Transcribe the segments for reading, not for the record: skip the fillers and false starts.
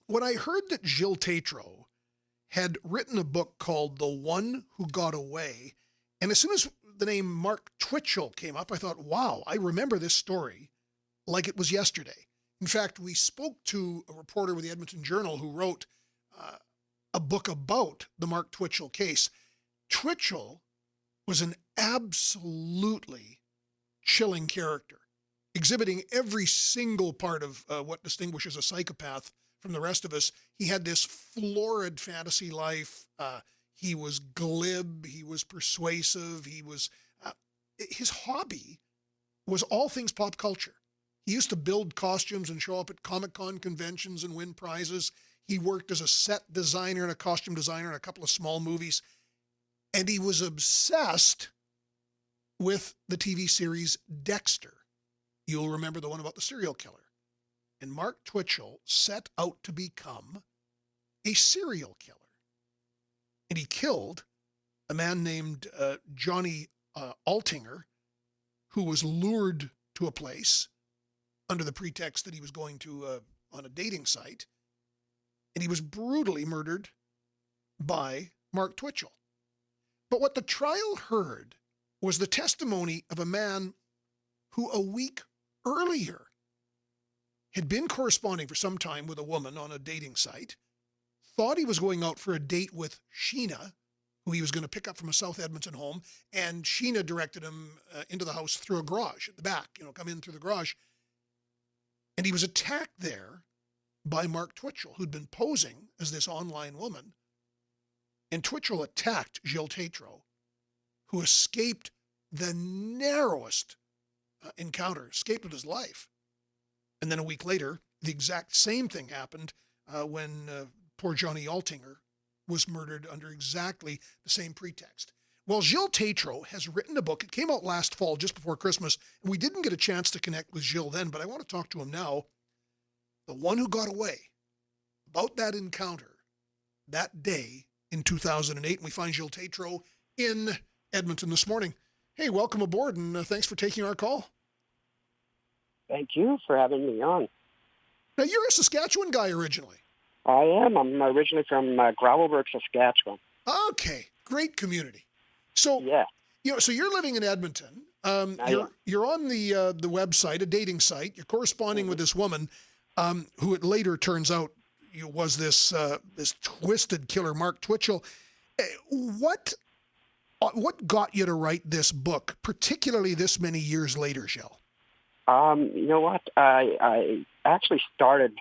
when I heard that Gilles Tetreault had written a book called The One Who Got Away, and as soon as the name Mark Twitchell came up, I thought, wow, I remember this story like it was yesterday. In fact, we spoke to a reporter with the Edmonton Journal who wrote uh, a book about the Mark Twitchell case. Twitchell was an absolutely chilling character, exhibiting every single part of what distinguishes a psychopath from the rest of us. He had this florid fantasy life. He was glib. He was persuasive. His hobby was all things pop culture. He used to build costumes and show up at Comic-Con conventions and win prizes. He worked as a set designer and a costume designer in a couple of small movies. And he was obsessed with the TV series Dexter. You'll remember the one about the serial killer. And Mark Twitchell set out to become a serial killer. And he killed a man named Johnny Altinger, who was lured to a place under the pretext that he was going to on a dating site. And he was brutally murdered by Mark Twitchell. But what the trial heard was the testimony of a man who a week earlier had been corresponding for some time with a woman on a dating site, thought he was going out for a date with Sheena, who he was going to pick up from a South Edmonton home, and Sheena directed him into the house through a garage at the back, come in through the garage. And he was attacked there by Mark Twitchell, who'd been posing as this online woman. And Twitchell attacked Gilles Tetreault, who escaped the narrowest encounter, escaped with his life. And then a week later, the exact same thing happened when poor Johnny Altinger was murdered under exactly the same pretext. Well, Gilles Tetreault has written a book. It came out last fall, just before Christmas, and we didn't get a chance to connect with Gilles then, but I want to talk to him now. The One Who Got Away, about that encounter that day in 2008. And we find Gilles Tetreault in Edmonton this morning. Hey, welcome aboard, and thanks for taking our call. Thank you for having me on. Now, you're a Saskatchewan guy originally. I am. I'm originally from Gravelbourg, Saskatchewan. Okay, great community. So, Yeah. So you're living in Edmonton. You're on the website, a dating site. You're corresponding with this woman, who it later turns out was this twisted killer, Mark Twitchell. What got you to write this book, particularly this many years later, Gilles? You know what? I actually started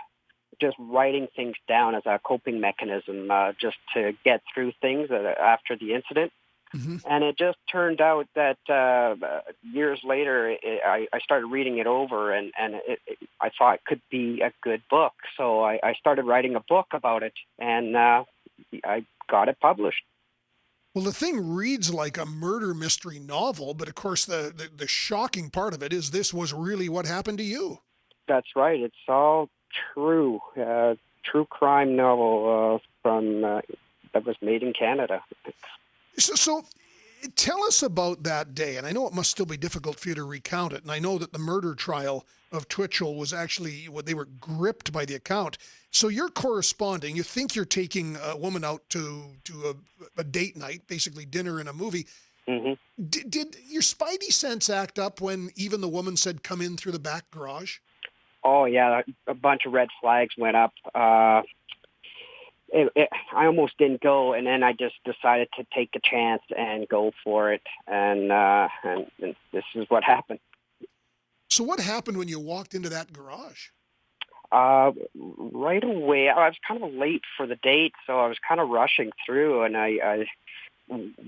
just writing things down as a coping mechanism, just to get through things after the incident. Mm-hmm. And it just turned out that years later, I started reading it over, and I thought it could be a good book. So I started writing a book about it, and I got it published. Well, the thing reads like a murder mystery novel, but of course the shocking part of it is this was really what happened to you. That's right. It's all true. True crime novel that was made in Canada. So tell us about that day. And I know it must still be difficult for you to recount it. And I know that the murder trial of Twitchell was actually, they were gripped by the account. So you're corresponding. You think you're taking a woman out to a date night, basically dinner and a movie. Mm-hmm. Did your spidey sense act up when even the woman said, come in through the back garage? Oh, yeah. A bunch of red flags went up. I almost didn't go, and then I just decided to take a chance and go for it, and this is what happened. So what happened when you walked into that garage? Right away, I was kind of late for the date, so I was kind of rushing through, and I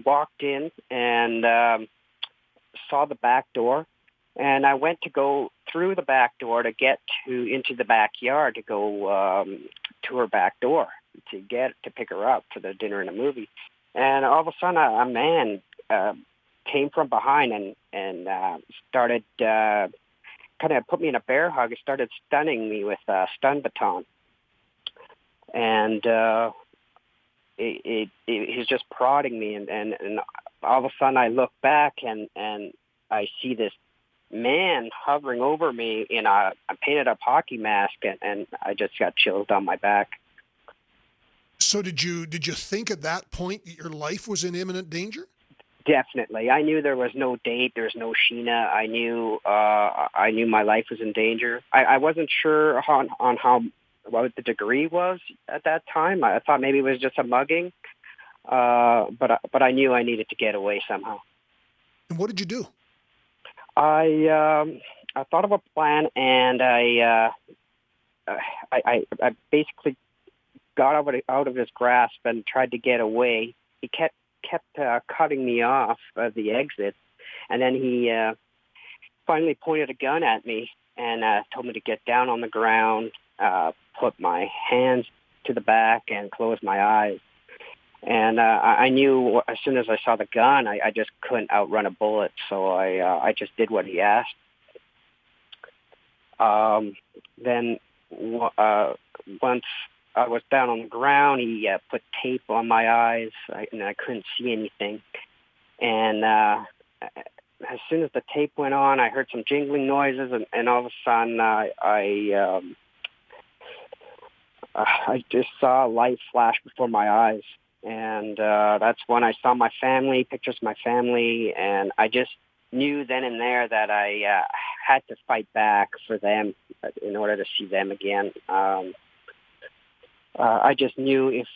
walked in and saw the back door, and I went to go through the back door to get into the backyard to go to her back door to pick her up for the dinner and a movie. And all of a sudden, a man came from behind and started kind of put me in a bear hug and started stunning me with a stun baton. And he's just prodding me. And all of a sudden, I look back and I see this man hovering over me in a painted up hockey mask, and I just got chills down my back. So did you think at that point that your life was in imminent danger? Definitely. I knew there was no date. There was no Sheena. I knew my life was in danger. I wasn't sure on how what the degree was at that time. I thought maybe it was just a mugging, but I knew I needed to get away somehow. And what did you do? I thought of a plan, and I basically got out of his grasp and tried to get away. He kept cutting me off at the exit, and then he finally pointed a gun at me and told me to get down on the ground, put my hands to the back, and close my eyes. And I knew as soon as I saw the gun, I just couldn't outrun a bullet, so I just did what he asked. Then once I was down on the ground, he put tape on my eyes, and I couldn't see anything. And as soon as the tape went on, I heard some jingling noises, and all of a sudden, I just saw a light flash before my eyes. And that's when I saw my family, pictures of my family, and I just knew then and there that I had to fight back for them in order to see them again. I just knew if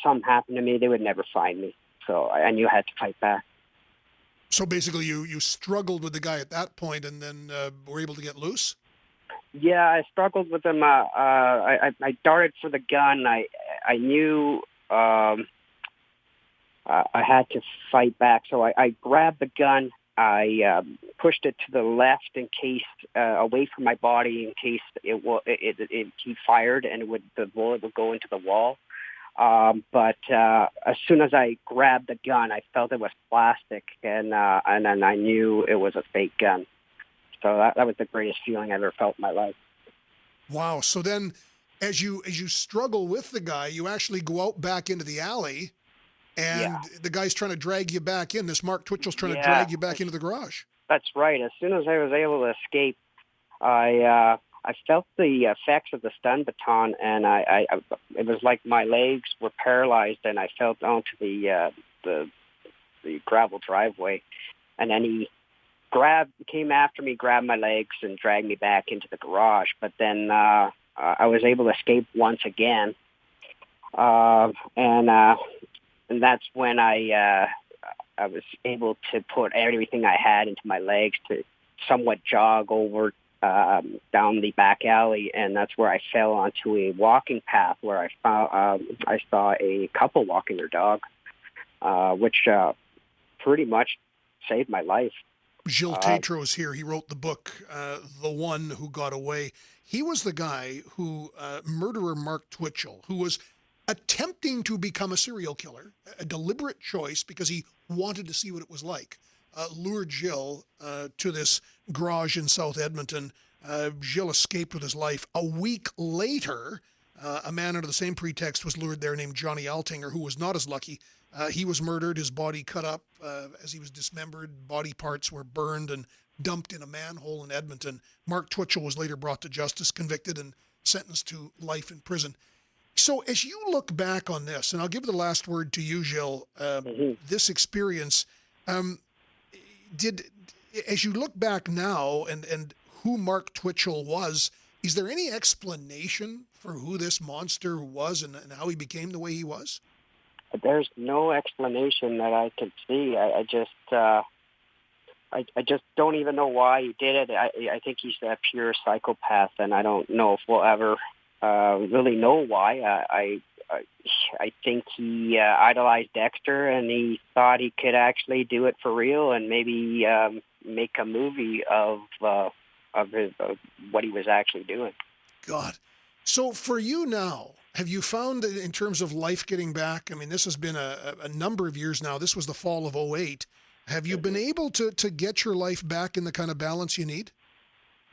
something happened to me, they would never find me. So I knew I had to fight back. So basically, you struggled with the guy at that point, and then were able to get loose. Yeah, I struggled with them. I darted for the gun. I knew I had to fight back, so I grabbed the gun. I pushed it to the left in case, away from my body, in case he fired and the bullet would go into the wall. But as soon as I grabbed the gun, I felt it was plastic, and then I knew it was a fake gun. So that was the greatest feeling I ever felt in my life. Wow. So then, as you struggle with the guy, you actually go out back into the alley. Yeah. And the guy's trying to drag you back in. This Mark Twitchell's trying to Yeah, drag you back into the garage. that's right. As soon as I was able to escape, I felt the effects of the stun baton, and it was like my legs were paralyzed, and I fell onto the gravel driveway, and then he came after me, grabbed my legs, and dragged me back into the garage. But then I was able to escape once again, and that's when I was able to put everything I had into my legs to somewhat jog over down the back alley, and that's where I fell onto a walking path where I saw a couple walking their dog, which pretty much saved my life. Gilles Tetreault is here. He wrote the book, The One Who Got Away. He was the guy who, murderer Mark Twitchell, who was attempting to become a serial killer, a deliberate choice because he wanted to see what it was like, lured Gilles to this garage in South Edmonton. Gilles escaped with his life. A week later, a man under the same pretext was lured there named Johnny Altinger, who was not as lucky. He was murdered, his body cut up as he was dismembered. Body parts were burned and dumped in a manhole in Edmonton. Mark Twitchell was later brought to justice, convicted, and sentenced to life in prison. So as you look back on this, and I'll give the last word to you, Gilles, this experience, as you look back now and who Mark Twitchell was, is there any explanation for who this monster was and how he became the way he was? There's no explanation that I can see. I just don't even know why he did it. I think he's a pure psychopath, and I don't know if we'll ever really know why. I think he idolized Dexter, and he thought he could actually do it for real, and maybe make a movie of what he was actually doing. God. So for you now, have you found that in terms of life getting back, I mean, this has been a number of years now. This was the fall of '08. Have you been able to get your life back in the kind of balance you need?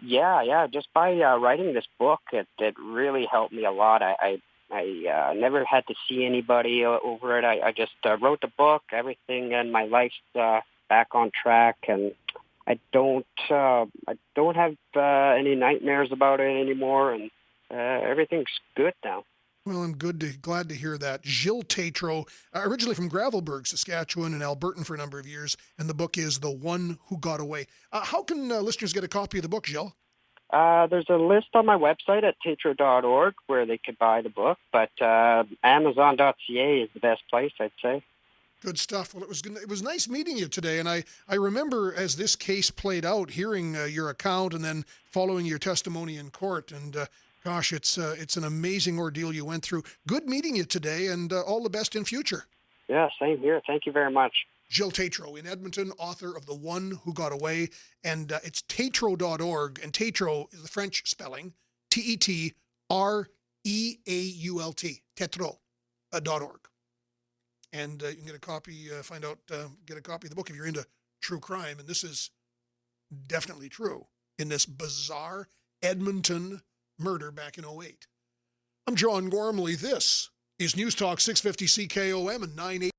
Yeah. Just by writing this book, it really helped me a lot. I never had to see anybody over it. I just wrote the book. Everything in my life's back on track, and I don't have any nightmares about it anymore, and everything's good now. Well, I'm glad to hear that. Gilles Tetreault, originally from Gravelbourg, Saskatchewan, and Albertan for a number of years, and the book is The One Who Got Away. How can listeners get a copy of the book, Gilles? There's a list on my website at tetreault.org where they could buy the book, but Amazon.ca is the best place, I'd say. Good stuff. Well, it was nice meeting you today, and I remember as this case played out, hearing your account and then following your testimony in court. And gosh, it's an amazing ordeal you went through. Good meeting you today, and all the best in future. Yeah, same here. Thank you very much. Gilles Tetreault in Edmonton, author of The One Who Got Away, and it's tetreault.org, and Tetreault is the French spelling, Tetreault, Tetreault.org. And you can get a copy, get a copy of the book if you're into true crime, and this is definitely true in this bizarre Edmonton murder back in '08. I'm John Gormley. This is News Talk 650 CKOM and 980.